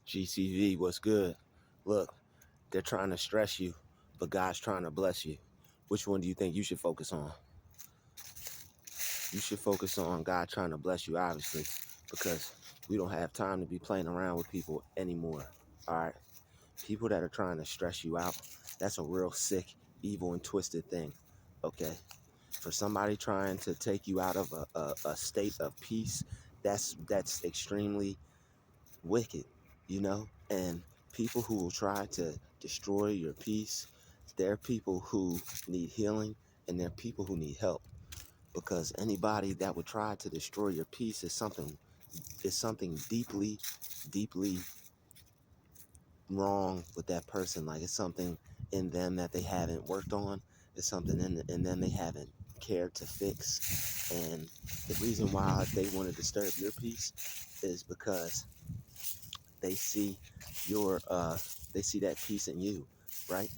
GCV, what's good? Look, they're trying to stress you, but God's trying to bless you. Which one do you think you should focus on? You should focus on God trying to bless you, obviously, because we don't have time to be playing around with people anymore. All right? People that are trying to stress you out, that's a real sick, evil, and twisted thing. Okay? For somebody trying to take you out of a state of peace, that's extremely wicked, and people who will try to destroy your peace, they're people who need healing, and they're people who need help, because anybody that would try to destroy your peace is something deeply wrong with that person. Like, it's something in them that they haven't worked on. It's something in them they haven't cared to fix. And the reason why they want to disturb your peace is because they see your they see that peace in you, right?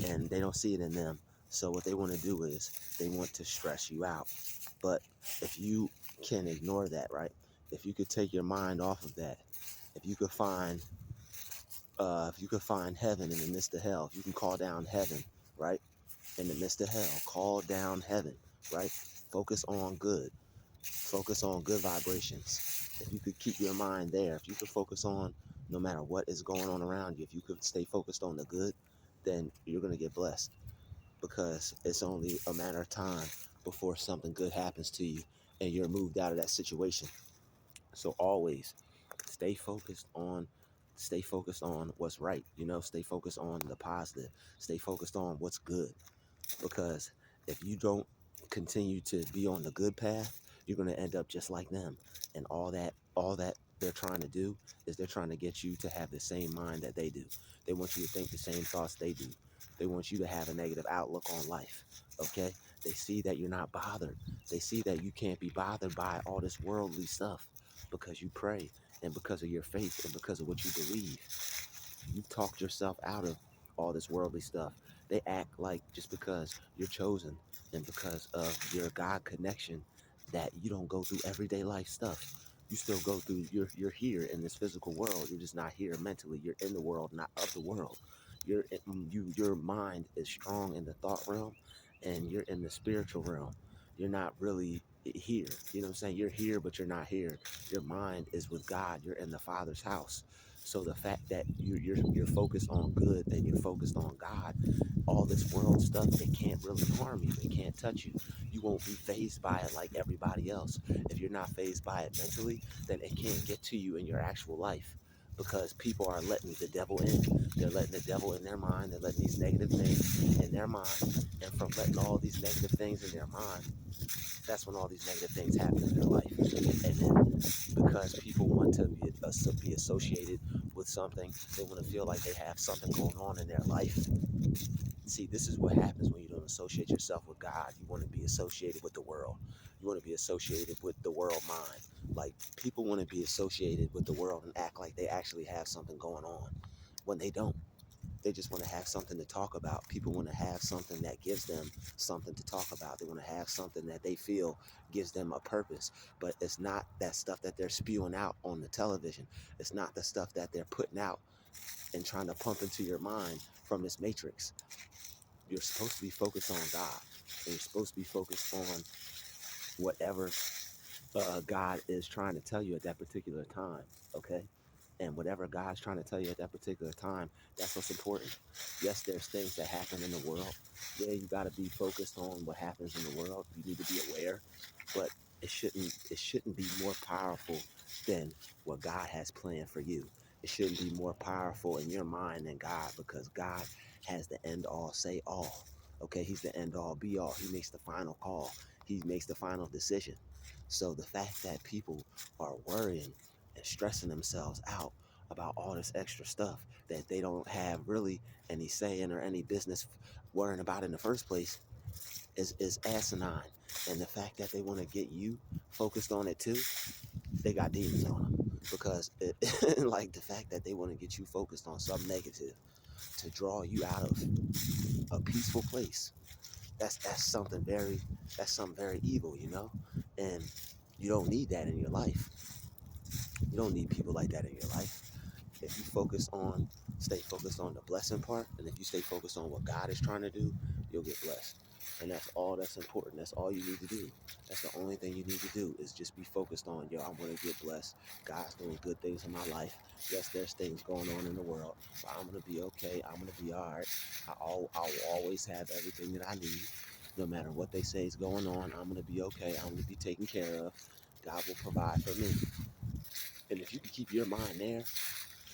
And they don't see it in them. So what they want to do is they want to stress you out. But if you can ignore that, right? If you could take your mind off of that, if you could find heaven in the midst of hell, if you can call down heaven, right? In the midst of hell, call down heaven, right? Focus on good. Focus on good vibrations. If you could keep your mind there, if you could focus on no matter what is going on around you, if you could stay focused on the good, then you're going to get blessed, because it's only a matter of time before something good happens to you and you're moved out of that situation. So always stay focused on stay focused on what's right, stay focused on the positive, stay focused on what's good, because if you don't continue to be on the good path, you're going to end up just like them. And all that they're trying to do is they're trying to get you to have the same mind that they do. They want you to think the same thoughts they do. They want you to have a negative outlook on life. Okay? They see that you're not bothered. They see that you can't be bothered by all this worldly stuff because you pray, and because of your faith, and because of what you believe. You've talked yourself out of all this worldly stuff. They act like just because you're chosen and because of your God connection that you don't go through everyday life stuff. You still go through, you're here in this physical world. You're just not here mentally. You're in the world, not of the world. Your mind is strong in the thought realm, and you're in the spiritual realm. You're not really here. You know what I'm saying? You're here, but you're not here. Your mind is with God. You're in the Father's house. So the fact that you're focused on good and you're focused on God, all this world stuff, it can't really harm you. It can't touch you. You won't be fazed by it like everybody else. If you're not fazed by it mentally, then it can't get to you in your actual life, because people are letting the devil in. They're letting the devil in their mind. They're letting these negative things in their mind. And from letting all these negative things in their mind, that's when all these negative things happen in their life. And then because people want to be associated with something, they want to feel like they have something going on in their life. See, this is what happens when you don't associate yourself with God. You want to be associated with the world. You want to be associated with the world mind. Like, people want to be associated with the world and act like they actually have something going on when they don't. They just want to have something to talk about. People want to have something that gives them something to talk about. They want to have something that they feel gives them a purpose. But it's not that stuff that they're spewing out on the television. It's not the stuff that they're putting out and trying to pump into your mind from this matrix. You're supposed to be focused on God. And you're supposed to be focused on whatever God is trying to tell you at that particular time, okay? And whatever God's trying to tell you at that particular time, that's what's important. Yes, there's things that happen in the world. Yeah, you got to be focused on what happens in the world. You need to be aware, but it shouldn't be more powerful than what God has planned for you. It shouldn't be more powerful in your mind than God, because God has the end all, say all. Okay, he's the end all, be all. He makes the final call. He makes the final decision. So the fact that people are worrying and stressing themselves out about all this extra stuff that they don't have really any say in or any business worrying about in the first place is asinine. And the fact that they want to get you focused on it too, they got demons on them. Because like, the fact that they want to get you focused on something negative to draw you out of a peaceful place, that's something very evil, and you don't need that in your life. You don't need people like that in your life. If you stay focused on the blessing part, and if you stay focused on what God is trying to do, you'll get blessed. And that's all that's important. That's all you need to do. That's the only thing you need to do is just be focused on, yo, I'm going to get blessed. God's doing good things in my life. Yes, there's things going on in the world, but I'm going to be okay. I'm going to be all right. I'll always have everything that I need. No matter what they say is going on, I'm going to be okay. I'm going to be taken care of. God will provide for me. And if you can keep your mind there,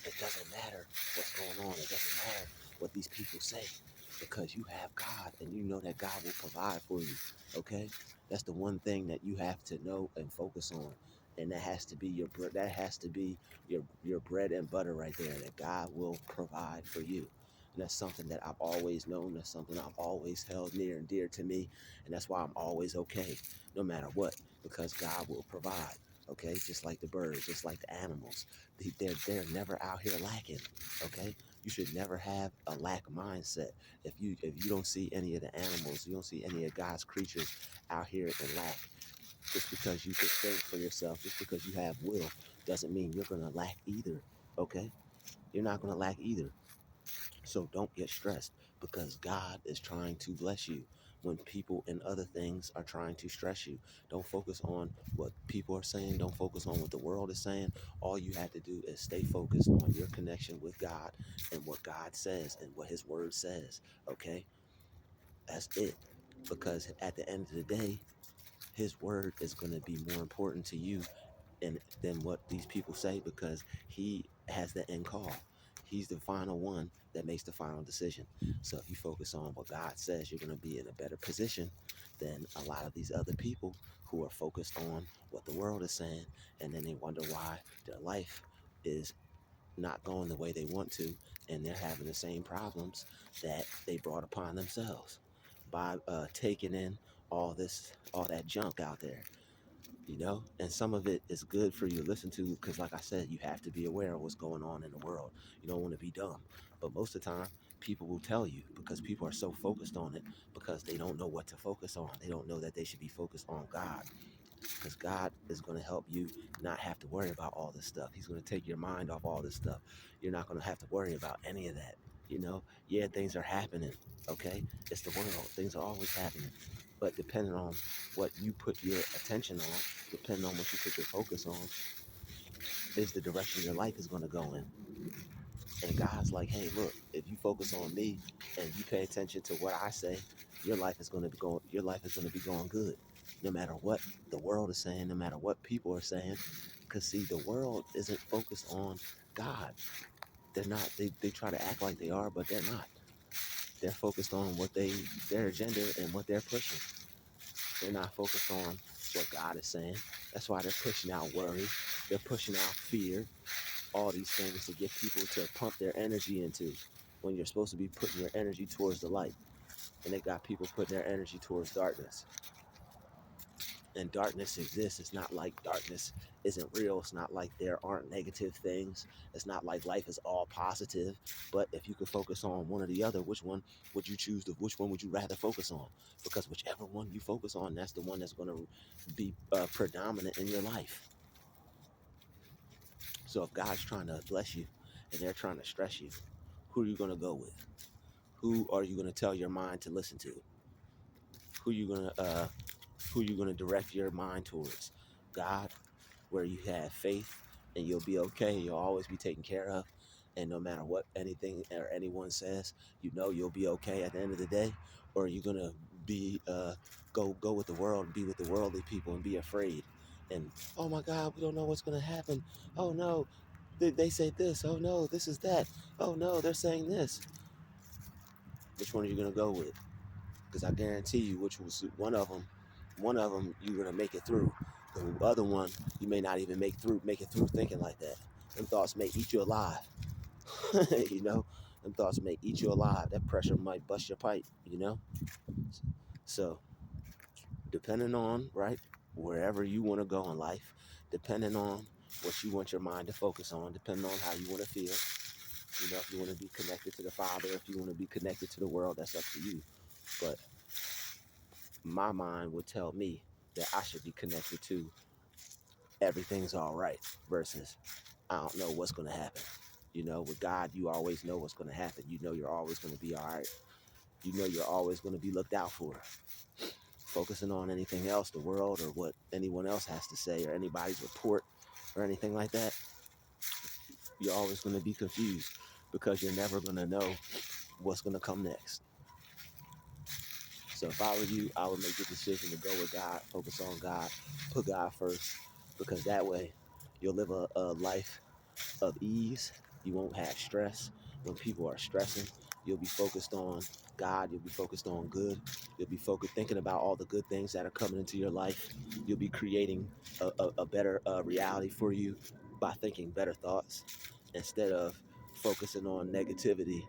it doesn't matter what's going on. It doesn't matter what these people say because you have God and you know that God will provide for you. Okay? That's the one thing that you have to know and focus on. And that has to be your bread and butter right there, that God will provide for you. And that's something that I've always known. That's something I've always held near and dear to me. And that's why I'm always okay, no matter what, because God will provide. Okay? Just like the birds, just like the animals. They're never out here lacking. Okay? You should never have a lack mindset. If you don't see any of the animals, you don't see any of God's creatures out here in lack. Just because you can think for yourself, just because you have will, doesn't mean you're gonna lack either. Okay? You're not gonna lack either. So don't get stressed because God is trying to bless you. When people and other things are trying to stress you, don't focus on what people are saying. Don't focus on what the world is saying. All you have to do is stay focused on your connection with God and what God says and what His Word says. Okay? That's it. Because at the end of the day, His Word is going to be more important to you than what these people say because He has the end call. He's the final one that makes the final decision. So if you focus on what God says, you're going to be in a better position than a lot of these other people who are focused on what the world is saying, and then they wonder why their life is not going the way they want to, and they're having the same problems that they brought upon themselves by taking in all that junk out there. And some of it is good for you to listen to because, like I said, you have to be aware of what's going on in the world. You don't want to be dumb, but most of the time people will tell you because people are so focused on it because they don't know what to focus on. They don't know that they should be focused on God, because God is going to help you not have to worry about all this stuff. He's going to take your mind off all this stuff. You're not going to have to worry about any of that. Yeah, things are happening. Okay, it's the world. Things are always happening, but depending on what you put your attention on, depending on what you put your focus on, is the direction your life is going to go in. And God's like, hey, look, if you focus on me and you pay attention to what I say, your life is going to be going. Your life is going to be going good, no matter what the world is saying, no matter what people are saying. Because see, the world isn't focused on God. They're not. They try to act like they are, but they're not. They're focused on their agenda and what they're pushing. They're not focused on what God is saying. That's why they're pushing out worry. They're pushing out fear. All these things to get people to pump their energy into when you're supposed to be putting your energy towards the light. And they got people putting their energy towards darkness. And darkness exists. It's not like darkness isn't real. It's not like there aren't negative things. It's not like life is all positive. But if you could focus on one or the other, which one would you choose? Which one would you rather focus on? Because whichever one you focus on, that's the one that's going to be predominant in your life. So if God's trying to bless you and they're trying to stress you, who are you going to go with? Who are you going to tell your mind to listen to? Who you going to direct your mind towards? God, where you have faith and you'll be okay. You'll always be taken care of. And no matter what anything or anyone says, you'll be okay at the end of the day. Or are you going to be go with the world and be with the worldly people and be afraid? And, oh my God, we don't know what's going to happen. Oh no, they say this. Oh no, this is that. Oh no, they're saying this. Which one are you going to go with? Because I guarantee you which was one of them you're going to make it through. The other one, you may not even make it through thinking like that. Them thoughts may eat you alive. Them thoughts may eat you alive. That pressure might bust your pipe, So, depending on, right, wherever you want to go in life, depending on what you want your mind to focus on, depending on how you want to feel, if you want to be connected to the Father, if you want to be connected to the world, that's up to you. But my mind would tell me that I should be connected to everything's all right versus I don't know what's going to happen. You know, with God, you always know what's going to happen. You know you're always going to be all right. You know you're always going to be looked out for. Focusing on anything else, the world or what anyone else has to say or anybody's report or anything like that, you're always going to be confused because you're never going to know what's going to come next. So if I were you, I would make the decision to go with God, focus on God, put God first, because that way you'll live a life of ease. You won't have stress. When people are stressing, you'll be focused on God. You'll be focused on good. You'll be focused thinking about all the good things that are coming into your life. You'll be creating a better reality for you by thinking better thoughts instead of focusing on negativity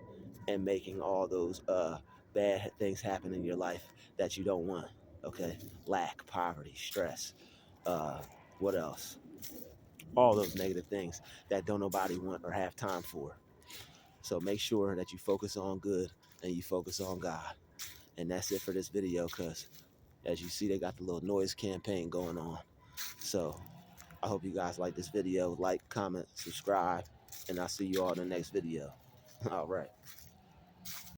and making all those bad things happen in your life that you don't want. Okay, lack, poverty, stress. Uh, what else? All those negative things that don't nobody want or have time for. So make sure that you focus on good and you focus on God. And that's it for this video, because as you see, they got the little noise campaign going on. So I hope you guys like this video. Like, comment, subscribe, and I'll see you all in the next video. All right.